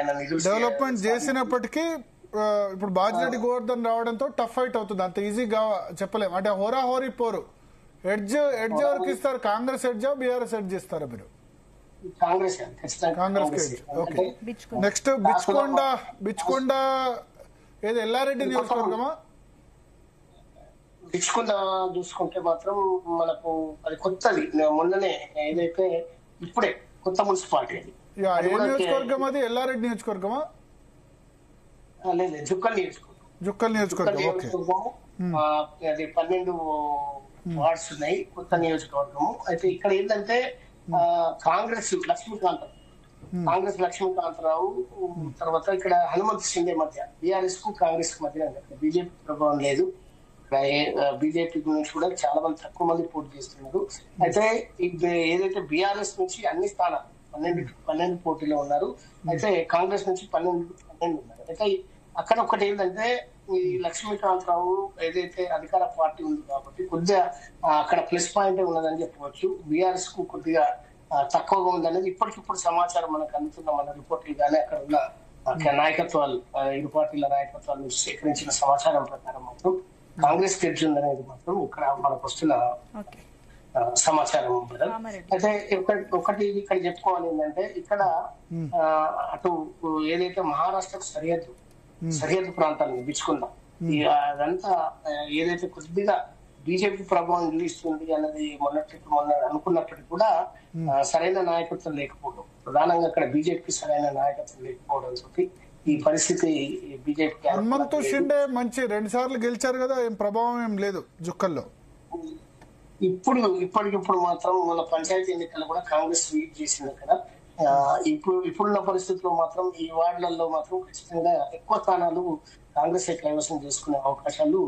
ఆయన నిధులు డెవలప్మెంట్ చేసినప్పటికీ ఇప్పుడు బాజిరెడ్డి గోవర్ధన్ రావడంతో టఫ్ ఫైట్ అవుతుంది. అంత ఈజీగా చెప్పలేము. అంటే హోరాహోరీ పోరు. ఎడ్జ్ ఎవరికి ఇస్తారు? కాంగ్రెస్ ఎడ్జా బీఆర్ఎస్ ఎడ్జ్ ఇస్తారా మీరు? కాంగ్రెస్ ఎడ్జ్. ఓకే. నెక్స్ట్ బిచ్కొండ ఏది ఎల్లారెడ్డి నియోజకవర్గమా? బిచ్కొండ చూసుకుంటే మాత్రం మనకు అది కొత్తది, మొన్ననే ఏదైతే ఇప్పుడే కొత్త మున్సిపాలిటీ అది. ఏ నియోజకవర్గం అది? ఎల్లారెడ్డి నియోజకవర్గమా? లేదు, జుక్కల్ నియోజకవర్గం. అది 12 వార్డ్స్ ఉన్నాయి, కొత్త నియోజకవర్గము. అయితే ఇక్కడ ఏంటంటే కాంగ్రెస్ లక్ష్మీకాంతరావు తర్వాత ఇక్కడ హనుమంత్ షిండే మధ్య, బీఆర్ఎస్ కు కాంగ్రెస్ కు మధ్య బీజేపీ ప్రభావం లేదు. బీజేపీ నుంచి కూడా చాలా మంది తక్కువ మంది పోటీ చేస్తున్నారు. అయితే ఏదైతే బీఆర్ఎస్ నుంచి అన్ని స్థానాలు 12 పోటీలో ఉన్నారు. అయితే కాంగ్రెస్ నుంచి 12 ఉన్నారు. అయితే అక్కడ ఒకటి ఏంటంటే ఈ లక్ష్మీకాంతరావు ఏదైతే అధికార పార్టీ ఉంది కాబట్టి కొద్దిగా అక్కడ ప్లస్ పాయింట్ ఉన్నదని చెప్పవచ్చు. బీఆర్ఎస్ కు కొద్దిగా తక్కువగా ఉందనేది ఇప్పటికిప్పుడు సమాచారం మనకు అందుతున్న మన రిపోర్ట్లు కానీ అక్కడ ఉన్న నాయకత్వాలు, ఇరు పార్టీల నాయకత్వాలు సేకరించిన సమాచారం ప్రకారం మాత్రం కాంగ్రెస్ గెలిచి ఉందనేది మాత్రం ఇక్కడ మనకు వస్తున్న సమాచారం. అయితే ఒకటి ఇక్కడ చెప్పుకోవాలి ఏంటంటే ఇక్కడ అటు ఏదైతే మహారాష్ట్రకు సరిహద్దు ప్రాంతాలను బిచ్చుకుందాం, అదంతా ఏదైతే కొద్దిగా బీజేపీ ప్రభావం చూపిస్తుంది అన్నది మొన్న అనుకున్నప్పటికీ కూడా సరైన నాయకత్వం లేకపోవడం, ప్రధానంగా అక్కడ బీజేపీ సరైన నాయకత్వం లేకపోవడంతో ఈ పరిస్థితి బీజేపీ. హనుమంత్ షిండే మంచి 2 సార్లు గెలిచారు కదా, ఏం ప్రభావం ఏం లేదు జుక్కల్లో. ఇప్పటికిప్పుడు మాత్రం మన పంచాయతీ ఎన్నికలు కూడా కాంగ్రెస్ లీడ్ చేసింది అక్కడ. ఇప్పుడున్న పరిస్థితుల్లో మాత్రం ఈ వార్డులలో మాత్రం ఖచ్చితంగా ఎక్కువ స్థానాలు కాంగ్రెస్ కైవసం చేసుకునే అవకాశాలు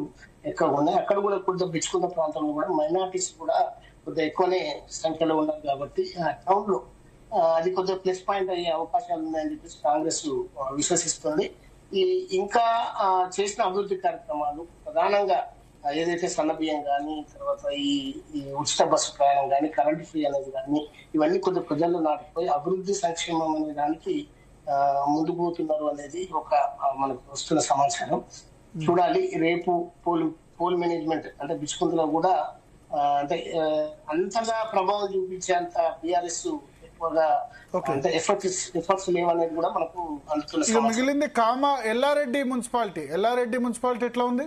ఎక్కువ ఉన్నాయి. అక్కడ కూడా కొద్దిగా బిచ్చుకున్న ప్రాంతంలో కూడా మైనార్టీస్ కూడా కొద్దిగా ఎక్కువనే సంఖ్యలో ఉన్నారు కాబట్టి ఆ టౌన్ లో అది కొద్దిగా ప్లస్ పాయింట్ అయ్యే అవకాశాలు ఉన్నాయని చెప్పేసి కాంగ్రెస్ విశ్వసిస్తుంది. ఇంకా చేసిన అభివృద్ధి కార్యక్రమాలు ప్రధానంగా ఏదైతే సన్నబియ్యం కానీ, తర్వాత ఈ ఉచిత బస్సు ప్రయాణం కానీ, కరెంట్ ఫ్రీ అనేది కానీ, ఇవన్నీ కొద్దిగా ప్రజల్లో నాటిపోయి అభివృద్ధి సంక్షేమం అనే దానికి ముందుకు పోతున్నారు అనేది ఒక మనకు వస్తున్న సమాచారం. చూడాలి రేపు పోల్ మేనేజ్మెంట్ అంటే బిచ్చుకుంటలో కూడా అంటే అంతగా ప్రభావం చూపించేంత బీఆర్ఎస్ ఎక్కువగా అంటే ఎఫర్ట్స్ లేవనేది కూడా మనకు అందుతున్న. మిగిలింది ఎల్లారెడ్డి మున్సిపాలిటీ ఎట్లా ఉంది?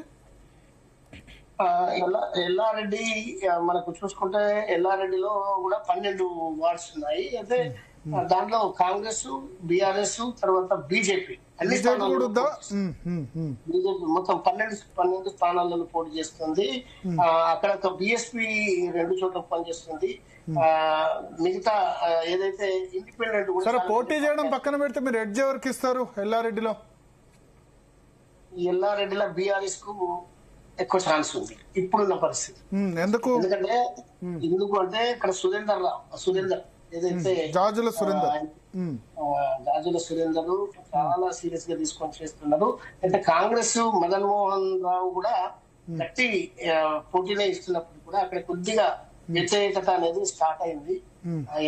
ఎల్లారెడ్డి మనకు చూసుకుంటే ఎల్లారెడ్డిలో కూడా 12 వార్డ్స్ ఉన్నాయి. అయితే దాంట్లో కాంగ్రెస్, బీఆర్ఎస్ తర్వాత బీజేపీ అన్ని స్థానాల్లో బీజేపీ మొత్తం 12 స్థానాలలో పోటీ చేస్తుంది. అక్కడ బీఎస్పీ 2 చోట్ల పనిచేస్తుంది. మిగతా ఏదైతే ఇండిపెండెంట్ కూడా పోటీ చేయడం పక్కన పెడితే మీరు ఎడ్జ్ ఎవరికి ఇస్తారు? ఎల్లారెడ్డిలో బీఆర్ఎస్ కు ఎక్కువ ఛాన్స్ ఉంది ఇప్పుడున్న పరిస్థితి. ఎందుకు అంటే ఇక్కడ సురేందర్ ఏదైతే జాజుల సురేందర్ చాలా సీరియస్ గా తీసుకొని చేస్తున్నారు. అయితే కాంగ్రెస్ మదన్ మోహన్ రావు కూడా గట్టి పోటీనే ఇస్తున్నప్పుడు కూడా అక్కడ కొద్దిగా వ్యతిరేకత అనేది స్టార్ట్ అయింది.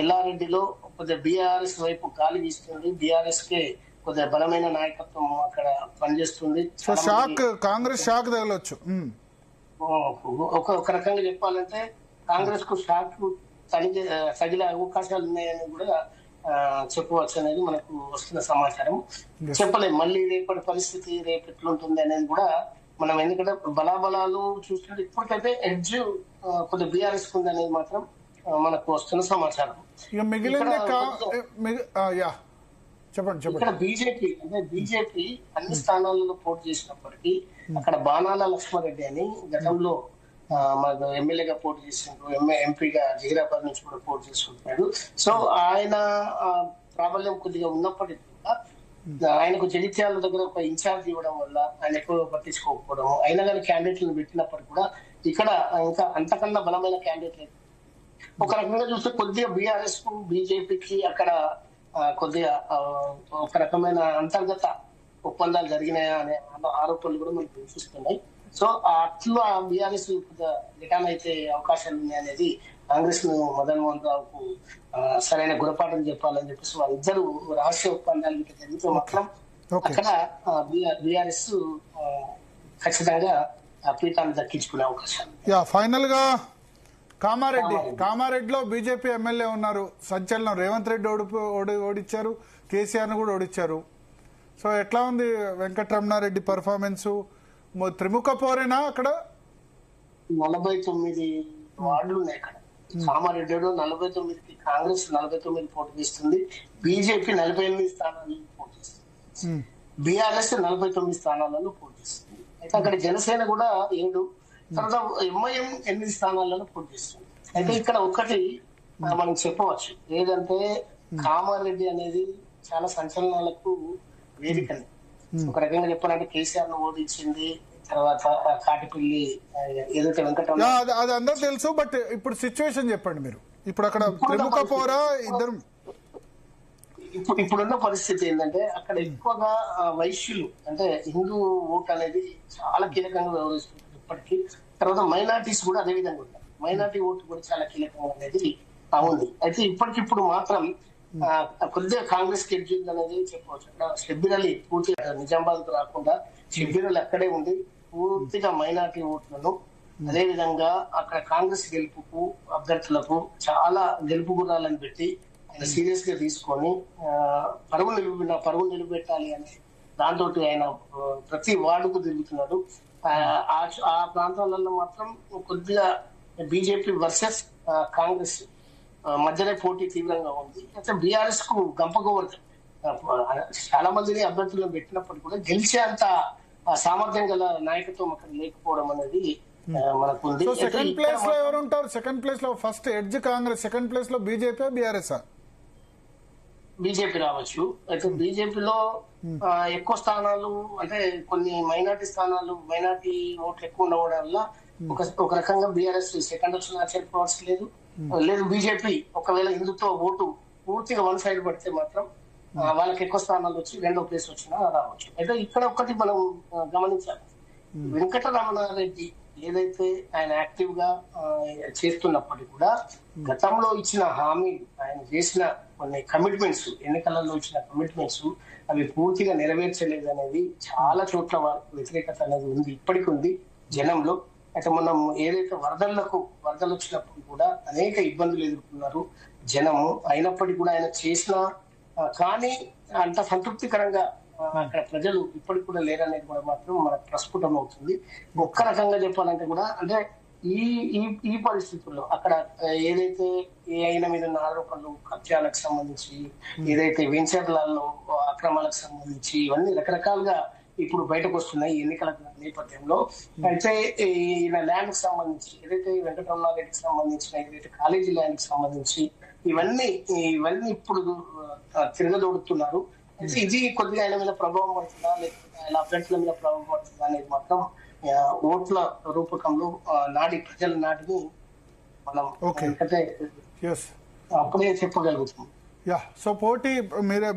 ఎల్లారెడ్డిలో కొద్దిగా బీఆర్ఎస్ వైపు గాలి వీస్తుంది. బీఆర్ఎస్ కే కొద్దిగా బలమైన నాయకత్వం అక్కడ పనిచేస్తుంది. కాంగ్రెస్ షాక్ తగలొచ్చు. ఒక రకంగా చెప్పాలంటే కాంగ్రెస్ కు షాక్ తగిలే అవకాశాలు ఉన్నాయని కూడా చెప్పవచ్చు అనేది మనకు వస్తున్న సమాచారం. చెప్పలేము మళ్ళీ రేపటి పరిస్థితి రేపు ఎట్లుంటుంది అనేది కూడా మనం, ఎందుకంటే బలాబలాలు చూస్తుంటే ఇప్పటికైతే ఎడ్జ్ కొద్దిగా బీఆర్ఎస్ ఉంది అనేది మాత్రం మనకు వస్తున్న సమాచారం. ఇక్కడ బీజేపీ అన్ని స్థానాలలో పోటీ చేసినప్పటికీ అక్కడ బాణాల లక్ష్మారెడ్డి అని గతంలో మనకు ఎమ్మెల్యేగా పోటీ చేసిండు, ఎంపీగా జహీరాబాద్ నుంచి కూడా పోటీ చేసుకుంటున్నాడు. సో ఆయన ప్రాబల్యం కొద్దిగా ఉన్నప్పటికీ కూడా ఆయనకు జగిత్యాల దగ్గర ఒక ఇన్ఛార్జ్ ఇవ్వడం వల్ల ఆయన ఎక్కువగా పట్టించుకోకపోవడం, అయినా కానీ క్యాండిడేట్లను పెట్టినప్పటికీ కూడా ఇక్కడ ఇంకా అంతకన్నా బలమైన క్యాండిడేట్ లేదు. ఒక రకంగా చూస్తే కొద్దిగా బీఆర్ఎస్ కు బీజేపీకి అక్కడ కొద్దిగా ఒక రకమైన అంతర్గత ఒప్పందాలు జరిగినాయా అనే ఆరోపణలు కూడా మనకు వినిపిస్తున్నాయి. సో అట్లా బీఆర్ఎస్ రిటర్న్ అయితే అవకాశాలు ఉన్నాయనేది కాంగ్రెస్ ను మదన్ మోహన్ రావుకు సరైన గుణపాఠం చెప్పాలని చెప్పేసి వాళ్ళిద్దరు రహస్య ఒప్పందాలు గిట్ల జరిగితే మాత్రం అక్కడ బీఆర్ఎస్ ఖచ్చితంగా పీఠాన్ని దక్కించుకునే అవకాశం. ఫైనల్ గా కామారెడ్డిలో బీజేపీ ఎమ్మెల్యే ఉన్నారు, సంచలనం. రేవంత్ రెడ్డి ఓడిచ్చారు, కేసీఆర్ ను కూడా ఓడిచ్చారు. సో ఎట్లా ఉంది వెంకటరమణారెడ్డి పర్ఫార్మెన్స్? త్రిముఖ పోరేనా అక్కడ? 49 వార్డులు ఉన్నాయి అక్కడ. కామారెడ్డిలో 49కి కాంగ్రెస్ 49 పోటీ చేస్తుంది, బీజేపీ 48 స్థానాలను పోటీ చేస్తుంది, బీఆర్ఎస్ 49 స్థానాలను పోటీ చేస్తుంది. అయితే అక్కడ జనసేన కూడా 7, తర్వాత ఎంఐఎం 8 స్థానాలను పోటీ చేస్తుంది. అయితే ఇక్కడ ఒకటి మనం చెప్పవచ్చు, ఏదంటే కామారెడ్డి అనేది చాలా సంచలనాలకు వేదికని. ఒక రకంగా చెప్పాలంటే కేసీఆర్ ను ఓడించింది, తర్వాత కాటిపల్లి ఏదైతే వెంకటరమణ, అది అందరూ తెలుసు. బట్ ఇప్పుడు సిచ్యువేషన్ చెప్పండి మీరు. ఇప్పుడు అక్కడ ప్రముఖ పోరా ఇద్దరు, ఇప్పుడున్న పరిస్థితి ఏంటంటే అక్కడ ఎక్కువగా వైశ్యులు అంటే హిందూ ఓట్ అనేది చాలా కీలకంగా వ్యవహరిస్తుంది ఇప్పటికీ. తర్వాత మైనార్టీస్ కూడా అదే విధంగా ఉంటారు, మైనార్టీ ఓటు కూడా చాలా కీలకంగా అనేది ఉంది. అయితే ఇప్పటికిప్పుడు మాత్రం కొద్దిగా కాంగ్రెస్ ఎడ్జింగ్ అనేది చెప్పవచ్చు. అక్కడ షబ్బీర్ అలీ పూర్తిగా నిజామాబాద్ కు రాకుండా షబ్బీర్ అలీ అక్కడే ఉండి పూర్తిగా మైనార్టీ ఓట్లను, అదే విధంగా అక్కడ కాంగ్రెస్ గెలుపుకు అభ్యర్థులకు చాలా గెలుపు గుర్రాలను పెట్టి ఆయన సీరియస్ గా తీసుకొని పరువు నిలబెట్టాలి అని దాంతో ఆయన ప్రతి వార్డుకు తిరుగుతున్నాడు. ఆ ప్రాంతాలలో మాత్రం కొద్దిగా బీజేపీ వర్సెస్ కాంగ్రెస్ మధ్యనే పోటీ తీవ్రంగా ఉంది. అయితే బీఆర్ఎస్ కు గంపగోవర్ధన్ చాలా మందిని అభ్యర్థులను పెట్టినప్పటికీ కూడా గెలిచే అంత సామర్థ్యం గల నాయకత్వం అక్కడ లేకపోవడం అనేది మనకు ఉంది. సెకండ్ ప్లేస్ లో ఎవరు ఉంటారు? సెకండ్ ప్లేస్ లో first edge Congress, second place లో బీజేపీ, బీఆర్ఎస్? బీజేపీ రావచ్చు. అయితే బీజేపీలో ఎక్కువ స్థానాలు అంటే కొన్ని మైనార్టీ స్థానాలు, మైనార్టీ ఓట్లు ఎక్కువ ఉండడం వల్ల ఒక రకంగా బీఆర్ఎస్ సెకండ్ వచ్చిన ఆశ్చర్యపోవాల్సి లేదు. బీజేపీ ఒకవేళ హిందుత్వ ఓటు పూర్తిగా వన్ సైడ్ పడితే మాత్రం వాళ్ళకి ఎక్కువ స్థానాలు వచ్చి రెండో ప్లేస్ వచ్చినా రావచ్చు. అయితే ఇక్కడ ఒకటి మనం గమనించాలి, వెంకటరమణారెడ్డి ఏదైతే ఆయన యాక్టివ్ గా చేస్తున్నప్పటికీ కూడా గతంలో ఇచ్చిన హామీలు, ఆయన చేసిన కొన్ని కమిట్మెంట్స్, ఎన్నికలలో ఇచ్చిన కమిట్మెంట్స్ అవి పూర్తిగా నెరవేర్చలేదు అనేది చాలా చోట్ల వ్యతిరేకత అనేది ఉంది, ఇప్పటికి ఉంది జనంలో. అయితే మనం ఏదైతే వరదలు వచ్చినప్పుడు కూడా అనేక ఇబ్బందులు ఎదుర్కొన్నారు జనము. అయినప్పటికీ కూడా ఆయన చేసిన కానీ అంత సంతృప్తికరంగా అక్కడ ప్రజలు ఇప్పటికి కూడా లేరనేది కూడా మాత్రం మనకు ప్రస్ఫుటం అవుతుంది. ఒక్క రకంగా చెప్పాలంటే కూడా అంటే ఈ పరిస్థితుల్లో అక్కడ ఏదైతే ఆయన మీద ఉన్న ఆరోపణలు, కబ్జాలకు సంబంధించి, ఏదైతే వెంచర్లలో అక్రమాలకు సంబంధించి ఇవన్నీ రకరకాలుగా ఇప్పుడు బయటకు వస్తున్నాయి ఎన్నికల నేపథ్యంలో. అయితే ఈయన ల్యాండ్ కి సంబంధించి ఏదైతే వెంకటరమణారెడ్డికి సంబంధించిన ఏదైతే కాలేజీ ల్యాండ్ కి సంబంధించి ఇవన్నీ ఇప్పుడు తిరగదోడుతున్నారు. అయితే ఇది కొద్దిగా ఆయన మీద ప్రభావం పడుతుందా, లేకపోతే ఆయన అభ్యర్థుల మీద ప్రభావం పడుతుందా అనేది మాత్రం ఓట్ల రూపకంలో ప్రజల నాటిని మనం అప్పుడే చెప్పగలుగుతాం. సో పోటీ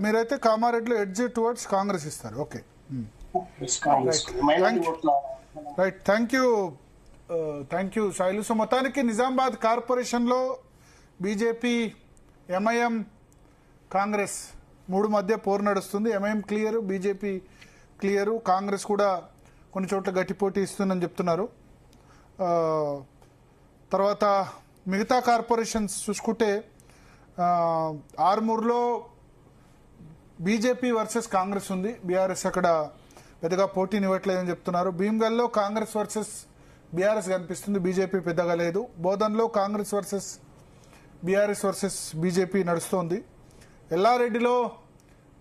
మీరైతే కామారెడ్డిలో ఎడ్జ్ టువర్డ్స్ కాంగ్రెస్ ఇస్తారు. Okay, right. Thank you Sailu. So మొత్తానికి నిజామాబాద్ కార్పొరేషన్ లో బీజేపీ, ఎంఐఎం, కాంగ్రెస్ 3 మధ్య పోరు నడుస్తుంది. MIM clear, BJP clear, Congress కూడా కొన్ని చోట్ల గట్టి పోటీ ఇస్తుందని చెప్తున్నారు. తర్వాత మిగతా కార్పొరేషన్స్ చూసుకుంటే ఆర్మూర్లో బీజేపీ వర్సెస్ కాంగ్రెస్ ఉంది, బీఆర్ఎస్ అక్కడ పెద్దగా పోటీనివ్వట్లేదని చెప్తున్నారు. భీమ్గల్లో కాంగ్రెస్ వర్సెస్ బీఆర్ఎస్ కనిపిస్తుంది, బీజేపీ పెద్దగా లేదు. బోధన్లో Congress versus BRS versus BJP నడుస్తోంది. ఎల్లారెడ్డిలో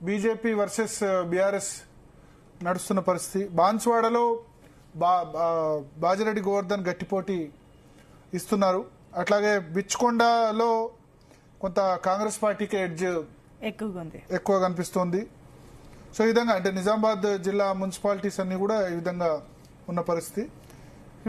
బీజేపీ వర్సెస్ బీఆర్ఎస్ నడుస్తున్న పరిస్థితి. బాన్స్వాడలో బాజిరెడ్డి గోవర్ధన్ గట్టి పోటీ ఇస్తున్నారు. అట్లాగే బిచ్కొండలో కొంత కాంగ్రెస్ పార్టీకి ఎడ్జ్ ఎక్కువ కనిపిస్తోంది. సో ఈ విధంగా అంటే నిజామాబాద్ జిల్లా మున్సిపాలిటీస్ అన్ని కూడా ఈ విధంగా ఉన్న పరిస్థితి.